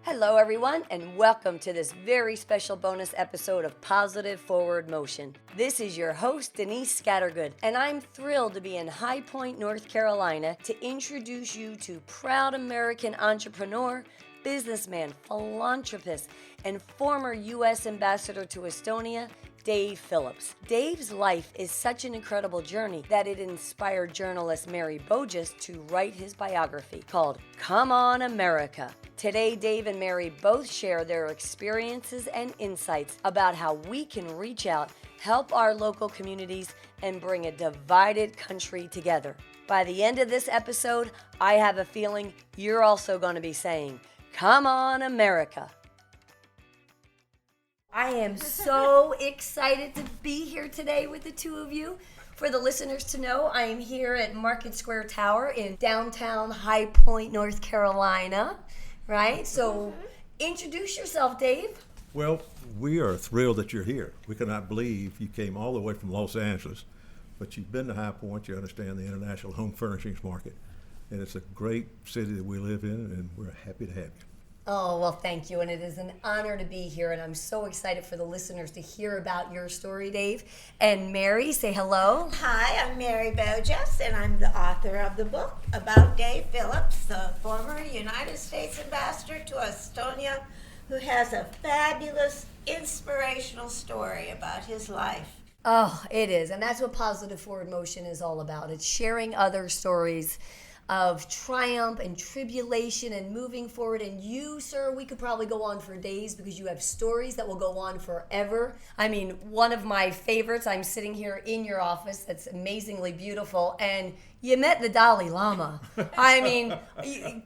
Hello, everyone, and welcome to this very special bonus episode of Positive Forward Motion. This is your host, Denise Scattergood, and I'm thrilled to be in High Point, North Carolina to introduce you to proud American entrepreneur, businessman, philanthropist, and former U.S. Ambassador to Estonia, Dave Phillips. Dave's life is such an incredible journey that it inspired journalist Mary Bogest to write his biography called Come On America. Today, Dave and Mary both share their experiences and insights about how we can reach out, help our local communities, and bring a divided country together. By the end of this episode, I have a feeling you're also going to be saying, Come On America. I am so excited to be here today with the two of you. For the listeners to know, I am here at Market Square Tower in downtown High Point, North Carolina, right? So introduce yourself, Dave. Well, we are thrilled that you're here. We cannot believe you came all the way from Los Angeles, but you've been to High Point, you understand the international home furnishings market, and it's a great city that we live in, and we're happy to have you. Oh, well, thank you. And it is an honor to be here. And I'm so excited for the listeners to hear about your story, Dave. And Mary, say hello. Hi, I'm Mary Bogest, and I'm the author of the book about Dave Phillips, the former United States Ambassador to Estonia, who has a fabulous, inspirational story about his life. Oh, it is. And that's what Positive Forward Motion is all about. It's sharing other stories of triumph and tribulation and moving forward. And you, sir, we could probably go on for days because you have stories that will go on forever. I mean, one of my favorites, I'm sitting here in your office that's amazingly beautiful, and you met the Dalai Lama. I mean,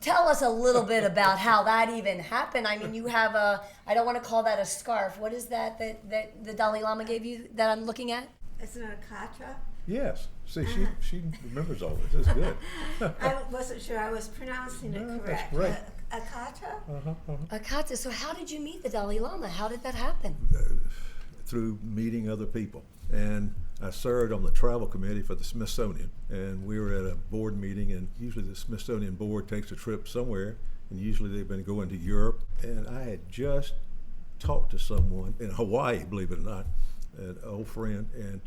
tell us a little bit about how that even happened. I mean, you have I don't want to call that a scarf. What is that the Dalai Lama gave you that I'm looking at? Isn't it a katra? Yes. See, she remembers all this. That's good. I wasn't sure I was pronouncing it correct. That's great. A katra? A katra. So how did you meet the Dalai Lama? How did that happen? Through meeting other people. And I served on the travel committee for the Smithsonian, and we were at a board meeting, and usually the Smithsonian board takes a trip somewhere, and usually they've been going to Europe. And I had just talked to someone in Hawaii, believe it or not, an old friend, and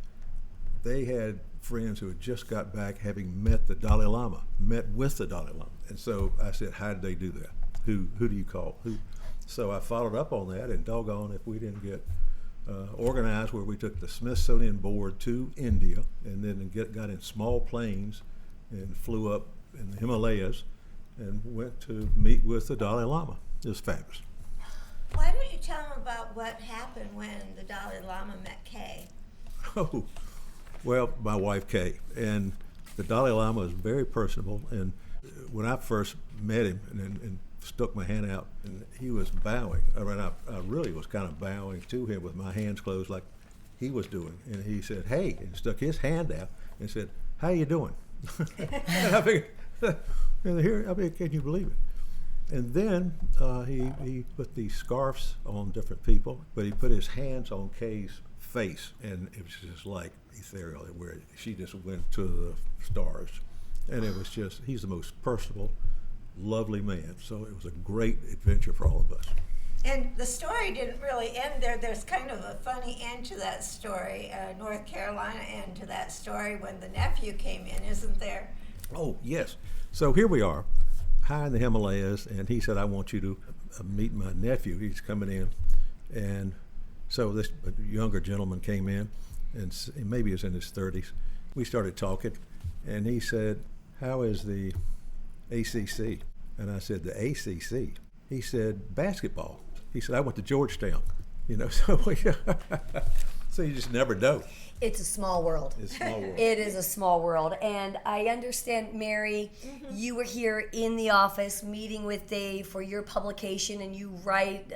they had friends who had just got back having met the Dalai Lama, met with the Dalai Lama. And so I said, how did they do that? Who do you call? Who? So I followed up on that, and doggone if we didn't get organized where we took the Smithsonian board to India and then got in small planes and flew up in the Himalayas and went to meet with the Dalai Lama. It was fabulous. Why don't you tell them about what happened when the Dalai Lama met Kay? Oh, well, my wife Kay, and the Dalai Lama is very personable. And when I first met him and stuck my hand out, and he was bowing. I mean, I really was kind of bowing to him with my hands closed like he was doing. And he said, "Hey," and stuck his hand out and said, "How you doing?" And I figured, can you believe it? And then he put these scarves on different people, but he put his hands on Kay's face, and it was just like ethereal, where she just went to the stars. And it was just, he's the most personable, lovely man. So it was a great adventure for all of us. And the story didn't really end there. There's kind of a funny end to that story, North Carolina end to that story when the nephew came in, isn't there? Oh, yes. So here we are, high in the Himalayas, and he said, I want you to meet my nephew. He's coming in. And so this younger gentleman came in, and maybe he was in his 30s. We started talking, and he said, how is the ACC? And I said, the ACC? He said, basketball. He said, I went to Georgetown. So you just never know. It's a small world. It's a small world. It is a small world. And I understand, Mary, you were here in the office meeting with Dave for your publication, and you write,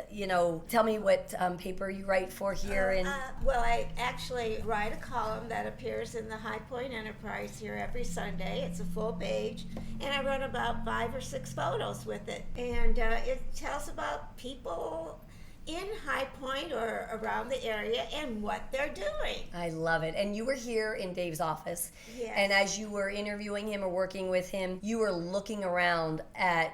tell me what paper you write for here. Well, I actually write a column that appears in the High Point Enterprise here every Sunday. It's a full page, and I run about 5 or 6 photos with it. And it tells about people in High Point or around the area and what they're doing. I love it. And you were here in Dave's office. Yes. And as you were interviewing him or working with him, you were looking around at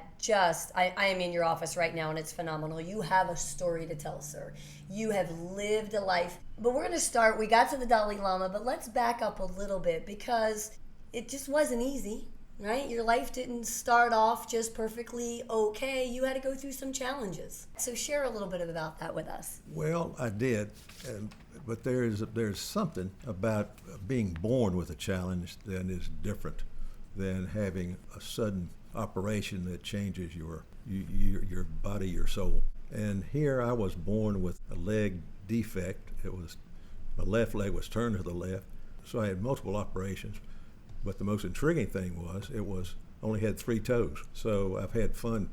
I am in your office right now, and it's phenomenal. You have a story to tell, sir. You have lived a life. But we're going to start. We got to the Dalai Lama, but let's back up a little bit because it just wasn't easy, right? Your life didn't start off just perfectly okay. You had to go through some challenges. So share a little bit about that with us. Well, I did, but there's something about being born with a challenge that is different than having a sudden operation that changes your body, your soul. And here I was born with a leg defect. My left leg was turned to the left, so I had multiple operations. But the most intriguing thing was only had 3 toes. So I've had fun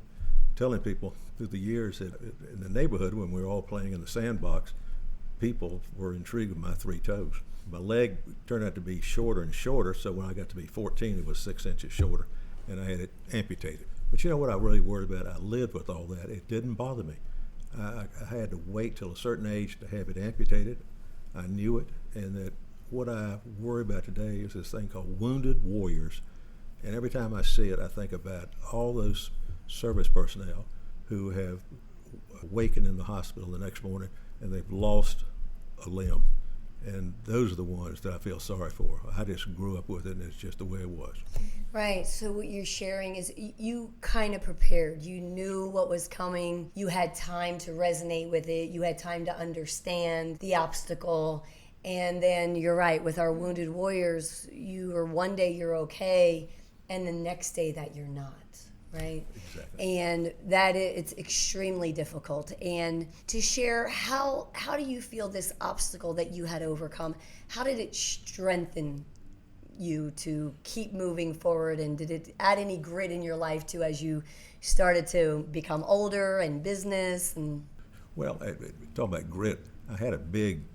telling people through the years that in the neighborhood when we were all playing in the sandbox, people were intrigued with my 3 toes. My leg turned out to be shorter and shorter, so when I got to be 14, it was 6 inches shorter, and I had it amputated. But you know what I really worried about? I lived with all that. It didn't bother me. I had to wait till a certain age to have it amputated. I knew it, and that what I worry about today is this thing called wounded warriors. And every time I see it, I think about all those service personnel who have awakened in the hospital the next morning and they've lost a limb. And those are the ones that I feel sorry for. I just grew up with it, and it's just the way it was. Right. So what you're sharing is you kind of prepared. You knew what was coming. You had time to resonate with it. You had time to understand the obstacle. And then you're right, with our wounded warriors, one day you're okay, and the next day that you're not. Right? Exactly. And it's extremely difficult. And to share, how do you feel this obstacle that you had overcome, how did it strengthen you to keep moving forward? And did it add any grit in your life too as you started to become older and business? Well, talking about grit, I had a big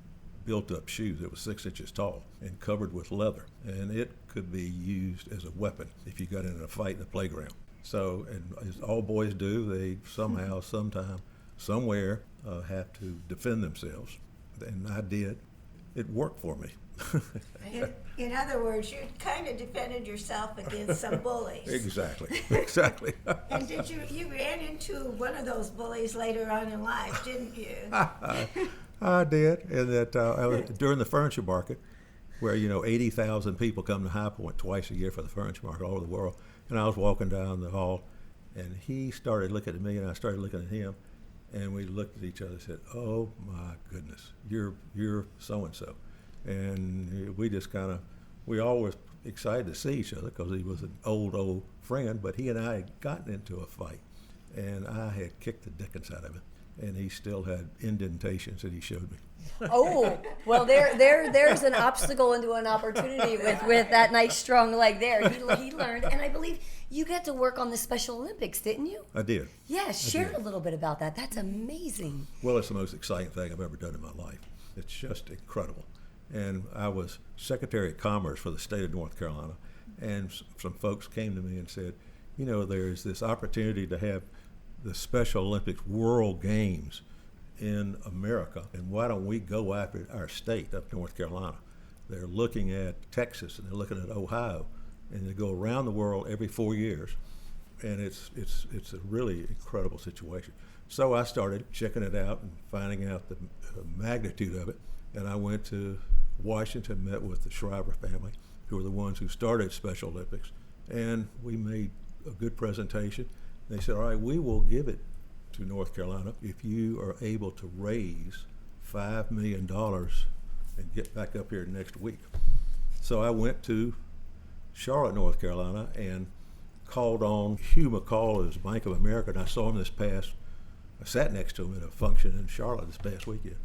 built-up shoe that was 6 inches tall and covered with leather. And it could be used as a weapon if you got in a fight in the playground. So, and as all boys do, they somehow, sometime, somewhere have to defend themselves. And I did. It worked for me. In other words, you kind of defended yourself against some bullies. Exactly. And you ran into one of those bullies later on in life, didn't you? I did. And that during the furniture market, where 80,000 people come to High Point twice a year for the furniture market all over the world. And I was walking down the hall, and he started looking at me, and I started looking at him, and we looked at each other and said, "Oh my goodness, you're so and so," and we just we all were excited to see each other because he was an old friend, but he and I had gotten into a fight, and I had kicked the dickens out of him, and he still had indentations that he showed me. Oh, well, there's an obstacle into an opportunity with that nice strong leg there. He learned, and I believe you got to work on the Special Olympics, didn't you? I did. Yeah, share a little bit about that. That's amazing. Well, it's the most exciting thing I've ever done in my life. It's just incredible. And I was Secretary of Commerce for the state of North Carolina, and some folks came to me and said, there's this opportunity to have the Special Olympics World Games in America, and why don't we go after our state up North Carolina? They're looking at Texas, and they're looking at Ohio, and they go around the world every 4 years, and it's a really incredible situation. So I started checking it out and finding out the magnitude of it, and I went to Washington, met with the Shriver family, who are the ones who started Special Olympics, and we made a good presentation. They said, all right, we will give it to North Carolina if you are able to raise $5 million and get back up here next week. So I went to Charlotte, North Carolina, and called on Hugh McCall as Bank of America, and I saw him I sat next to him at a function in Charlotte this past weekend.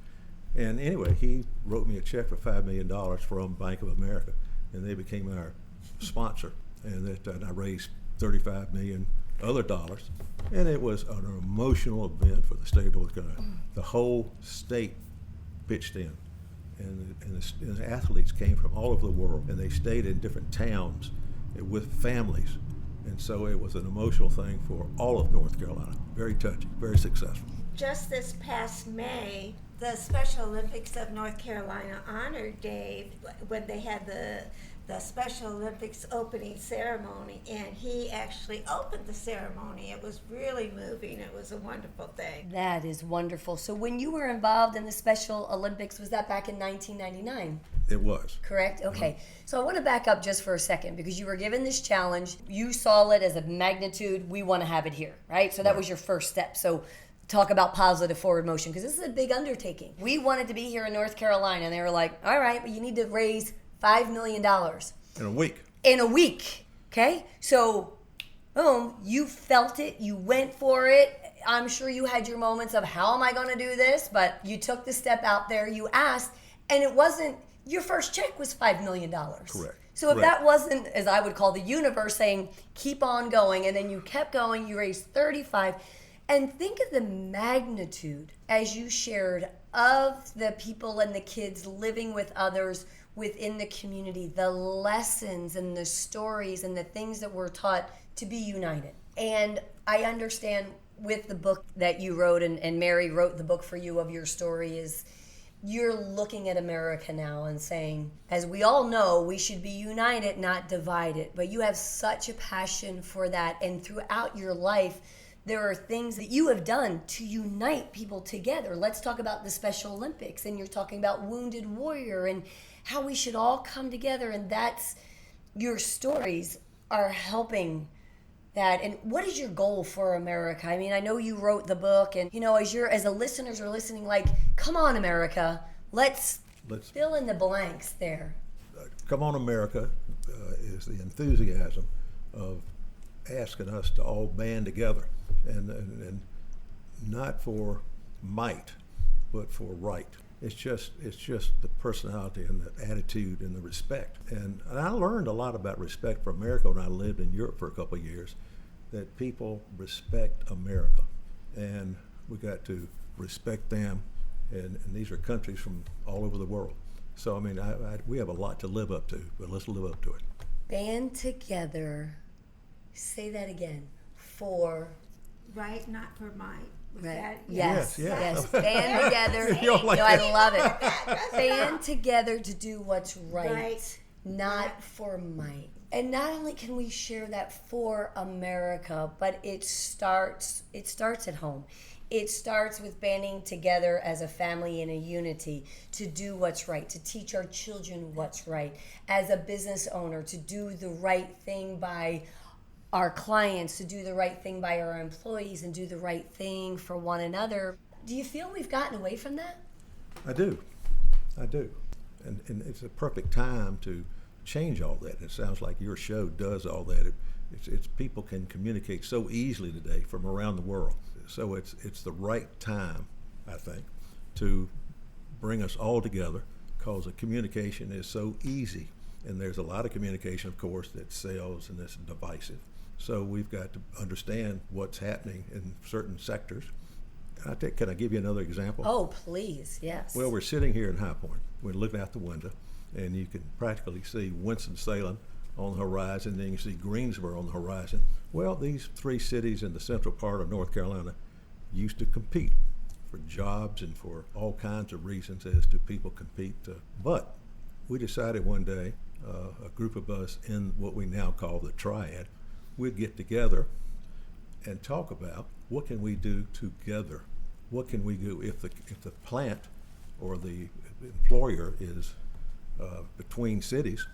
And anyway, he wrote me a check for $5 million from Bank of America, and they became our sponsor. And I raised $35 million other dollars, and it was an emotional event for the state of North Carolina. The whole state pitched in, and the athletes came from all over the world, and they stayed in different towns with families, and so it was an emotional thing for all of North Carolina. Very touching, very successful. just this past May, the Special Olympics of North Carolina honored Dave when they had the Special Olympics opening ceremony, and he actually opened the ceremony. It was really moving. It was a wonderful thing. That is wonderful. So when you were involved in the Special Olympics, was that back in 1999? It was. Correct? Okay. So I want to back up just for a second because you were given this challenge. You saw it as a magnitude. We want to have it here, right? So that was your first step. So talk about positive forward motion because this is a big undertaking. We wanted to be here in North Carolina, and they were like, all right, but you need to raise $5 million. In a week. In a week. Okay? So, boom, you felt it. You went for it. I'm sure you had your moments of how am I going to do this? But you took the step out there. You asked, and it wasn't, your first check was $5 million. Correct. So if that wasn't, as I would call the universe saying, keep on going, and then you kept going, you raised 35. And think of the magnitude, as you shared, of the people and the kids living with others within the community, the lessons and the stories and the things that we're taught to be united. And I understand with the book that you wrote, and Mary wrote the book for you of your story, is you're looking at America now and saying, as we all know, we should be united, not divided. But you have such a passion for that. And throughout your life, there are things that you have done to unite people together. Let's talk about the Special Olympics. And you're talking about Wounded Warrior and how we should all come together. And that's, your stories are helping that. And what is your goal for America? I mean, I know you wrote the book, and as the listeners are listening, like, come on, America, let's fill in the blanks there. Come on, America is the enthusiasm of asking us to all band together, and not for might, but for right. It's just the personality and the attitude and the respect. And I learned a lot about respect for America when I lived in Europe for a couple of years, that people respect America. And we got to respect them. And these are countries from all over the world. So, I mean, we have a lot to live up to, but let's live up to it. Band together, say that again, for... Right, not for might. Right. Yes. Band together. I love it. Band together to do what's right, not for might. And not only can we share that for America, but it starts at home. It starts with banding together as a family in a unity to do what's right, to teach our children what's right. As a business owner, to do the right thing by our clients, to do the right thing by our employees, and do the right thing for one another. Do you feel we've gotten away from that? I do. And it's a perfect time to change all that. It sounds like your show does all that. It's people can communicate so easily today from around the world. So it's the right time, I think, to bring us all together, because the communication is so easy. And there's a lot of communication, of course, that sells and that's divisive. So we've got to understand what's happening in certain sectors. Can I give you another example? Oh, please, yes. Well, we're sitting here in High Point. We're looking out the window, and you can practically see Winston-Salem on the horizon, then you can see Greensboro on the horizon. Well, these three cities in the central part of North Carolina used to compete for jobs and for all kinds of reasons as to people compete. But we decided one day, a group of us in what we now call the Triad, we'd get together and talk about what can we do together. What can we do if the plant or the employer is between cities?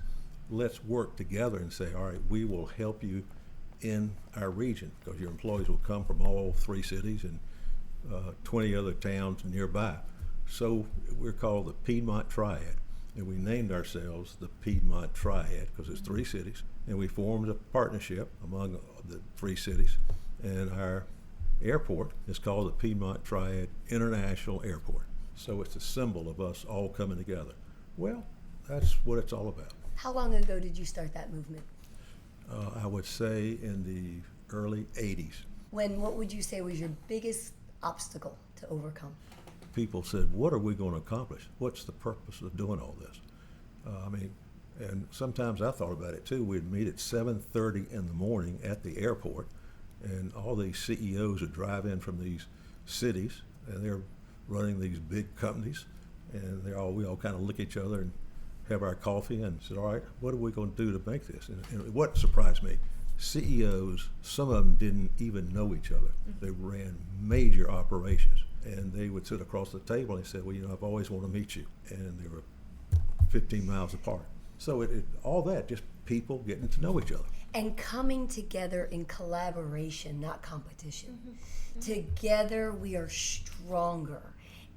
Let's work together and say, all right, we will help you in our region, because your employees will come from all three cities and 20 other towns nearby. So we're called the Piedmont Triad, and we named ourselves the Piedmont Triad because it's three cities, and we formed a partnership among the three cities, and our airport is called the Piedmont Triad International Airport. So it's a symbol of us all coming together. Well, that's what it's all about. How long ago did you start that movement? I would say in the early 80s. What would you say was your biggest obstacle to overcome? People said, what are we going to accomplish? What's the purpose of doing all this? And sometimes I thought about it too. We'd meet at 7:30 in the morning at the airport, and all these CEOs would drive in from these cities and they're running these big companies, and we all kind of look at each other and have our coffee and said, all right, what are we going to do to make this? And what surprised me, CEOs, some of them didn't even know each other. They ran major operations, and they would sit across the table and say, well, I've always wanted to meet you. And they were 15 miles apart. So all that, just people getting to know each other. And coming together in collaboration, not competition. Together we are stronger.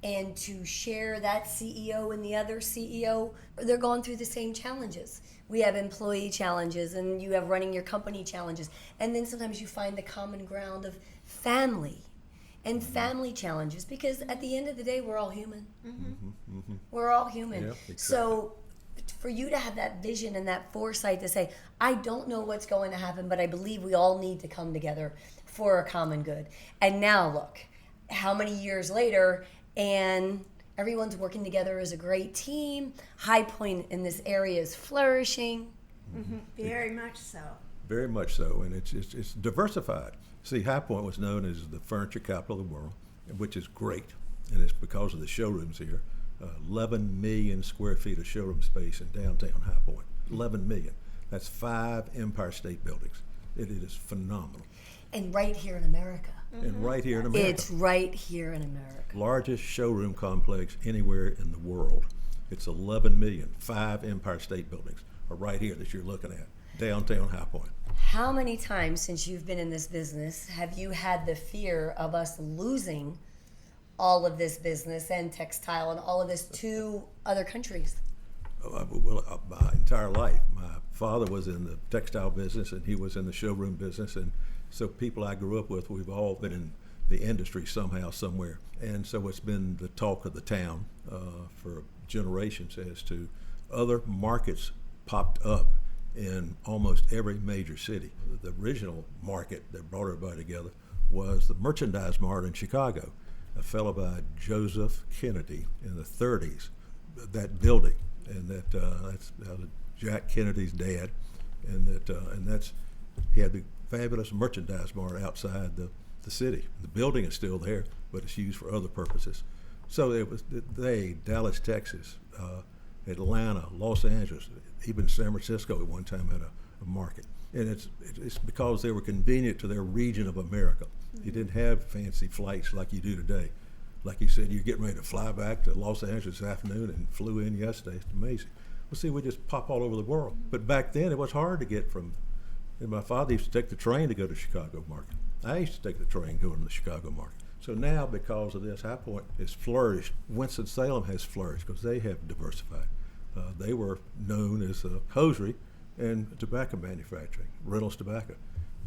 And to share that CEO and the other CEO, they're going through the same challenges. We have employee challenges, and you have running your company challenges. And then sometimes you find the common ground of family and family challenges, because at the end of the day, we're all human. We're all human. Yeah, exactly. So for you to have that vision and that foresight to say, I don't know what's going to happen, but I believe we all need to come together for a common good. And now look, how many years later, and everyone's working together as a great team. High Point in this area is flourishing. Very much so. Very much so, and it's diversified. See, High Point was known as the furniture capital of the world, which is great, and it's because of the showrooms here. 11 million square feet of showroom space in downtown High Point. 11 million. That's 5 Empire State Buildings. It is phenomenal. And right here in America. And right here in America. It's right here in America. Largest showroom complex anywhere in the world. It's 11 million. 5 Empire State Buildings are right here that you're looking at. Downtown High Point. How many times since you've been in this business have you had the fear of us losing all of this business and textile and all of this to other countries? Well, my entire life. My father was in the textile business, and he was in the showroom business, and so people I grew up with, we've all been in the industry somehow, somewhere. And so it's been the talk of the town for generations as to other markets popped up in almost every major city. The original market that brought everybody together was the Merchandise Mart in Chicago, a fellow by Joseph Kennedy in the 30s, that building, and that's Jack Kennedy's dad, and that's he had the fabulous Merchandise Mart outside the city. The building is still there, but it's used for other purposes. So it was Dallas, Texas, Atlanta, Los Angeles, even San Francisco at one time had a market. And it's because they were convenient to their region of America. You didn't have fancy flights like you do today. Like you said, you're getting ready to fly back to Los Angeles this afternoon and flew in yesterday. It's amazing. Well, see, we just pop all over the world. But back then, it was hard to get from. And my father used to take the train to go to Chicago market. I used to take the train going to the Chicago market. So now, because of this, High Point has flourished. Winston-Salem has flourished because they have diversified. They were known as hosiery and tobacco manufacturing, Reynolds Tobacco.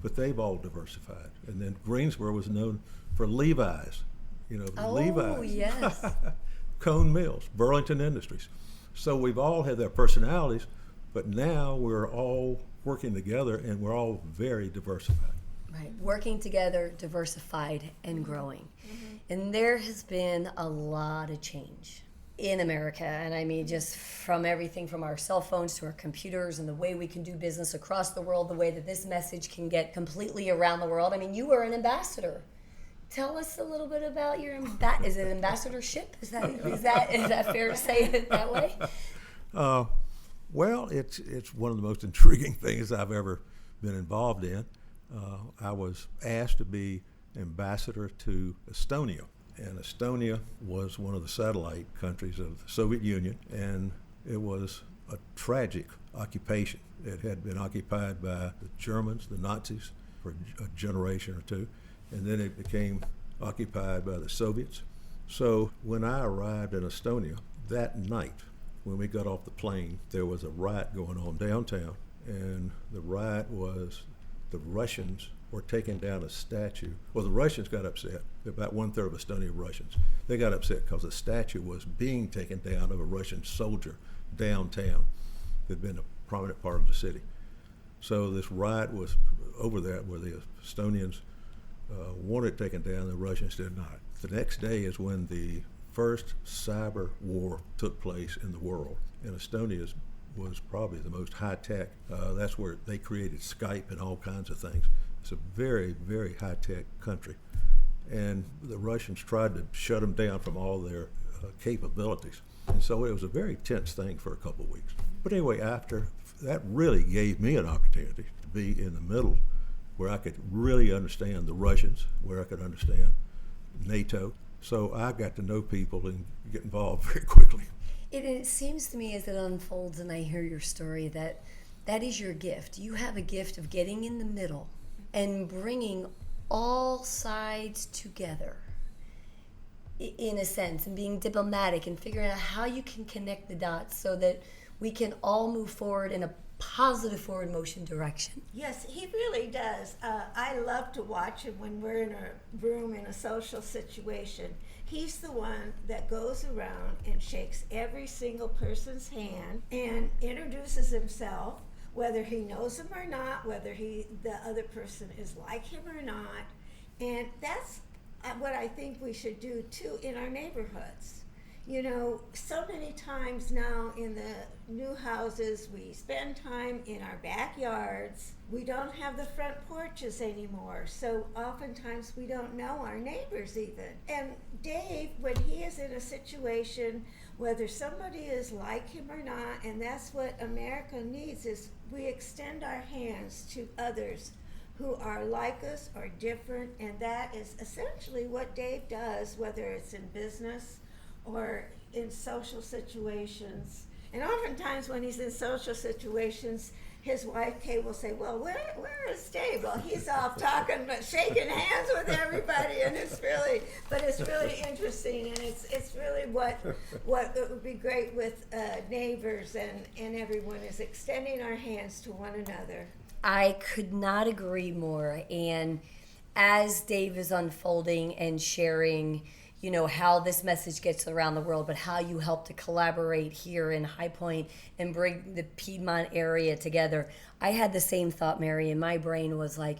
But they've all diversified. And then Greensboro was known for Levi's. Oh, Levi's. Yes. Cone Mills, Burlington Industries. So we've all had their personalities, but now we're all working together and we're all very diversified. Right, working together, diversified, and growing. And there has been a lot of change in America, and I mean just from everything from our cell phones to our computers and the way we can do business across the world, the way that this message can get completely around the world. I mean, you were an ambassador. Tell us a little bit about your is it ambassadorship? Is that fair to say it that way? Well, it's one of the most intriguing things I've ever been involved in. I was asked to be ambassador to Estonia, and Estonia was one of the satellite countries of the Soviet Union, and it was a tragic occupation. It had been occupied by the Germans, the Nazis, for a generation or two, and then it became occupied by the Soviets. So when I arrived in Estonia that night, when we got off the plane, there was a riot going on downtown, and the riot was the Russians were taking down a statue. Well, the Russians got upset. About 1/3 of Estonia Russians. They got upset because a statue was being taken down of a Russian soldier downtown that had been a prominent part of the city. So this riot was over that where the Estonians wanted it taken down, the Russians did not. The next day is when the first cyber war took place in the world, and Estonia was probably the most high-tech. That's where they created Skype and all kinds of things. It's a very, very high-tech country. and the Russians tried to shut them down from all their capabilities. And so it was a very tense thing for a couple of weeks. But anyway, after that really gave me an opportunity to be in the middle where I could really understand the Russians, where I could understand NATO. So I got to know people and get involved very quickly. It seems to me as it unfolds and I hear your story that is your gift. You have a gift of getting in the middle and bringing all sides together in a sense, and being diplomatic and figuring out how you can connect the dots so that we can all move forward in a positive forward motion direction. Yes, he really does. I love to watch him when we're in a room in a social situation. He's the one that goes around and shakes every single person's hand and introduces himself, whether he knows him or not, whether the other person is like him or not. And that's what I think we should do too in our neighborhoods. You know, so many times now in the new houses, we spend time in our backyards. We don't have the front porches anymore, so oftentimes we don't know our neighbors even. And Dave, when he is in a situation, whether somebody is like him or not, and that's what America needs, is we extend our hands to others who are like us or different, and that is essentially what Dave does, whether it's in business or in social situations. And oftentimes when he's in social situations, his wife Kay will say, well, where is Dave? Well, he's off talking, but shaking hands with everybody, and it's really interesting, and it's really what it would be great with neighbors and everyone is extending our hands to one another. I could not agree more. And as Dave is unfolding and sharing, you know, how this message gets around the world, but how you help to collaborate here in High Point and bring the Piedmont area together, I had the same thought, Mary, and my brain was like,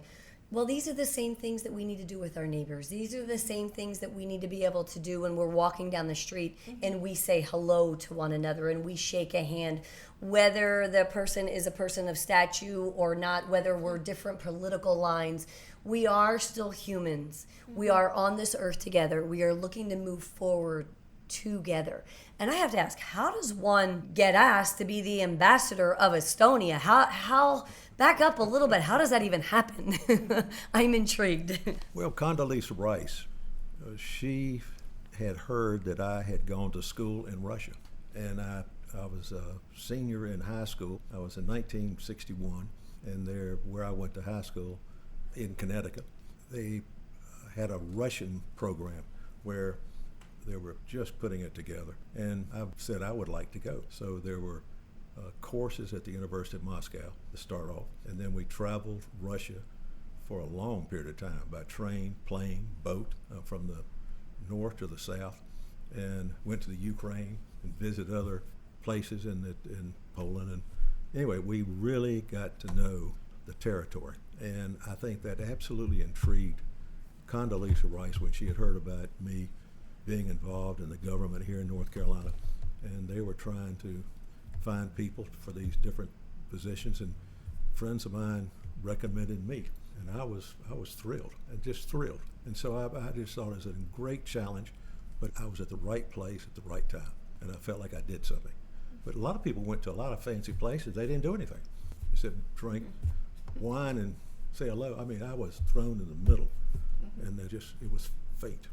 well, these are the same things that we need to do with our neighbors. These are the same things that we need to be able to do when we're walking down the street and we say hello to one another and we shake a hand, whether the person is a person of stature or not, whether we're different political lines. We are still humans. We are on this earth together. We are looking to move forward together. And I have to ask, how does one get asked to be the ambassador of Estonia? How back up a little bit, how does that even happen? I'm intrigued. Well, Condoleezza Rice, she had heard that I had gone to school in Russia. And I was a senior in high school. I was in 1961, and there where I went to high school in Connecticut, they had a Russian program where they were just putting it together. And I said I would like to go. So there were courses at the University of Moscow to start off, and then we traveled Russia for a long period of time by train, plane, boat, from the north to the south, and went to the Ukraine and visited other places in Poland. And anyway, we really got to know the territory, and I think that absolutely intrigued Condoleezza Rice when she had heard about me being involved in the government here in North Carolina, and they were trying to find people for these different positions, and friends of mine recommended me, and I was thrilled, and just thrilled. And so I just thought it was a great challenge, but I was at the right place at the right time, and I felt like I did something. But a lot of people went to a lot of fancy places. They didn't do anything. They said drink wine and say hello. I mean, I was thrown in the middle, and it was fate.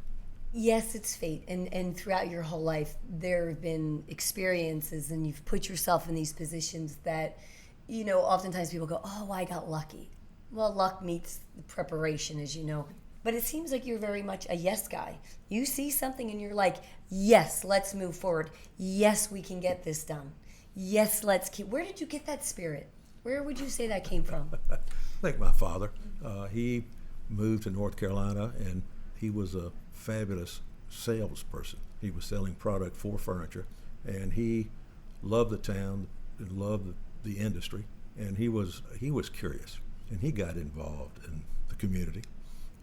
Yes, it's fate. And throughout your whole life, there have been experiences and you've put yourself in these positions that, you know, oftentimes people go, oh, I got lucky. Well, luck meets the preparation, as you know. But it seems like you're very much a yes guy. You see something and you're like, yes, let's move forward. Yes, we can get this done. Yes, let's keep. Where did you get that spirit? Where would you say that came from? I think my father. He moved to North Carolina, and he was a fabulous salesperson. He was selling product for furniture, and he loved the town and loved the industry, and he was curious, and he got involved in the community,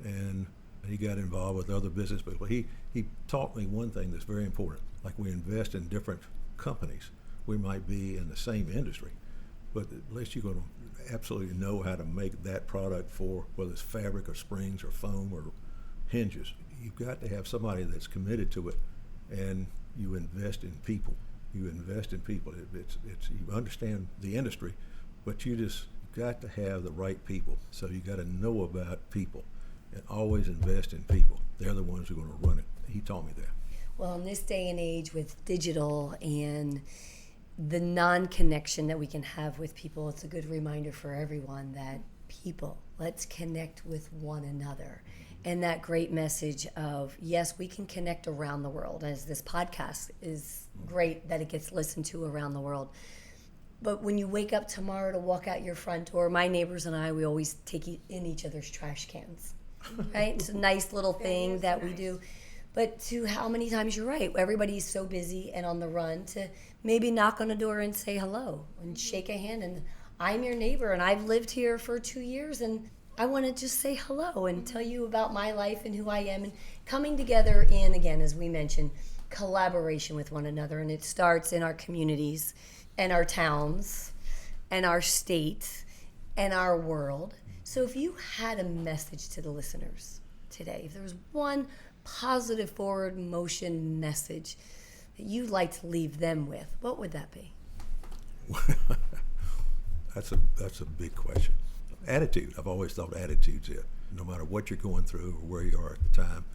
and he got involved with other business people. He taught me one thing that's very important. Like, we invest in different companies. We might be in the same industry, but at least you're going to absolutely know how to make that product for, whether it's fabric or springs or foam or hinges. You've got to have somebody that's committed to it, and you invest in people. You invest in people. It's you understand the industry, but you've got to have the right people. So you got to know about people and always invest in people. They're the ones who are going to run it. He taught me that. Well, in this day and age with digital and the non-connection that we can have with people, it's a good reminder for everyone that people, let's connect with one another. And that great message of, yes, we can connect around the world, as this podcast is great that it gets listened to around the world. But when you wake up tomorrow to walk out your front door, my neighbors and I, we always take in each other's trash cans, right? It's a nice little thing that we do. But to how many times, you're right, everybody's so busy and on the run, to maybe knock on a door and say hello and shake a hand. And I'm your neighbor, and I've lived here for 2 years, and I want to just say hello and tell you about my life and who I am, and coming together in, again, as we mentioned, collaboration with one another. And it starts in our communities and our towns and our state and our world. So if you had a message to the listeners today, if there was one positive forward motion message that you'd like to leave them with, what would that be? That's a big question. Attitude. I've always thought attitude's it. No matter what you're going through or where you are at the time,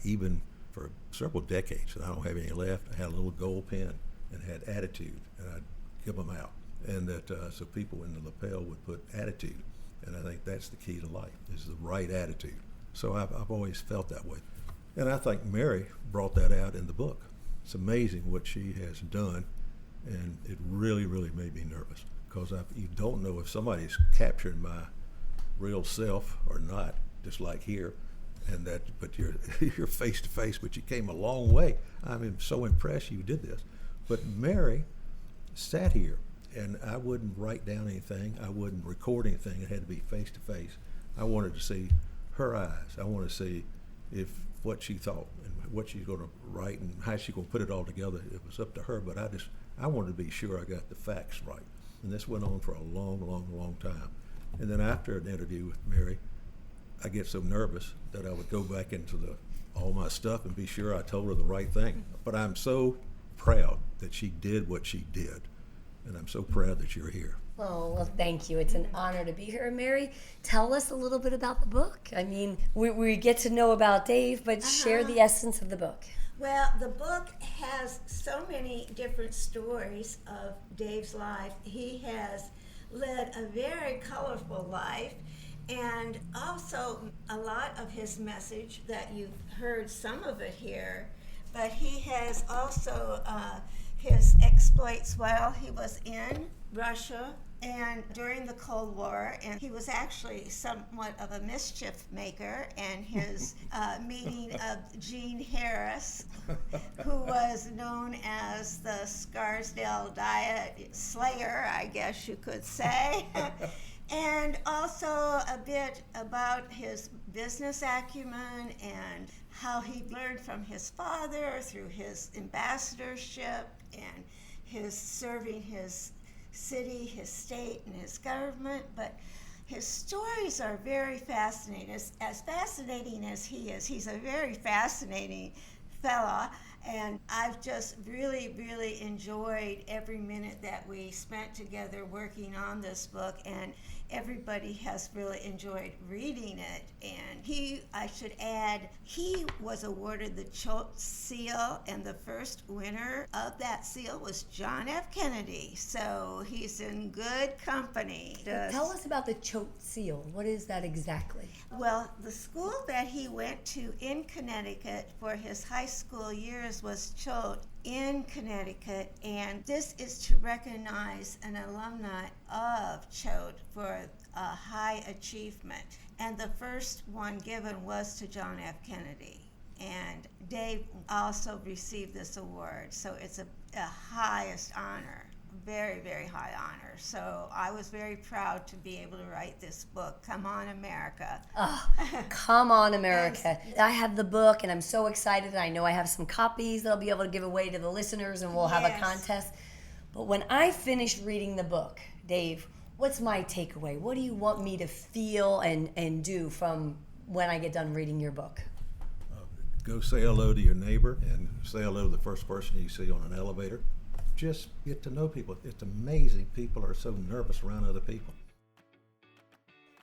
even for several decades, and I don't have any left, I had a little gold pen and had attitude, and I'd give them out. And that so people in the lapel would put attitude, and I think that's the key to life, is the right attitude. So I've always felt that way. And I think Mary brought that out in the book. It's amazing what she has done, and it really, really made me nervous, because you don't know if somebody's captured my real self or not, just like here, and that. But you're face to face, but you came a long way. I'm so impressed you did this. But Mary sat here, and I wouldn't write down anything. I wouldn't record anything. It had to be face to face. I wanted to see her eyes. I wanted to see what she thought and what she's going to write and how she's going to put it all together. It was up to her, but I wanted to be sure I got the facts right. And this went on for a long, long, long time. And then after an interview with Mary, I get so nervous that I would go back into all my stuff and be sure I told her the right thing. But I'm so proud that she did what she did, and I'm so proud that you're here. Oh, well, thank you. It's an honor to be here. Mary, tell us a little bit about the book. I mean, we get to know about Dave, but share the essence of the book. Well, the book has so many different stories of Dave's life. He has led a very colorful life, and also a lot of his message that you've heard some of it here, but he has also his exploits while he was in Russia and during the Cold War, and he was actually somewhat of a mischief maker, and his meeting of Gene Harris, who was known as the Scarsdale Diet Slayer, I guess you could say, and also a bit about his business acumen and how he learned from his father through his ambassadorship and his serving his city, his state, and his government. But his stories are very fascinating. As fascinating as he is, he's a very fascinating fella, and I've just really, really enjoyed every minute that we spent together working on this book, and everybody has really enjoyed reading it. And I should add, he was awarded the Choate Seal, and the first winner of that seal was John F. Kennedy. So he's in good company. Tell us about the Choate Seal. What is that exactly? Well, the school that he went to in Connecticut for his high school years was Choate in Connecticut, and this is to recognize an alumni of Choate for a high achievement. And the first one given was to John F. Kennedy. And Dave also received this award, so it's a highest honor. Very, very high honor. So I was very proud to be able to write this book, Come On America. Oh, Come On America. I have the book, and I'm so excited. I know I have some copies that I'll be able to give away to the listeners, and we'll have a contest. But when I finish reading the book, Dave, what's my takeaway? What do you want me to feel and do from when I get done reading your book? Go say hello to your neighbor and say hello to the first person you see on an elevator. Just get to know people. It's amazing. People are so nervous around other people.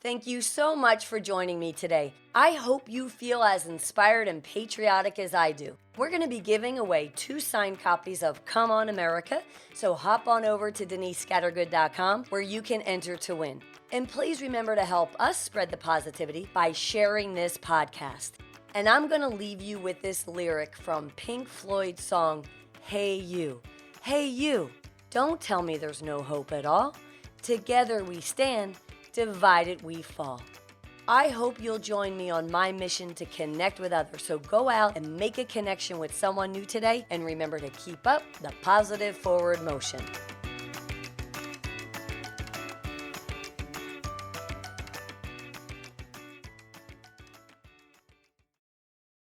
Thank you so much for joining me today. I hope you feel as inspired and patriotic as I do. We're going to be giving away 2 signed copies of Come On America, so hop on over to denisescattergood.com where you can enter to win. And please remember to help us spread the positivity by sharing this podcast. And I'm going to leave you with this lyric from Pink Floyd's song, Hey You. Hey you, don't tell me there's no hope at all. Together we stand, divided we fall. I hope you'll join me on my mission to connect with others. So go out and make a connection with someone new today, and remember to keep up the positive forward motion.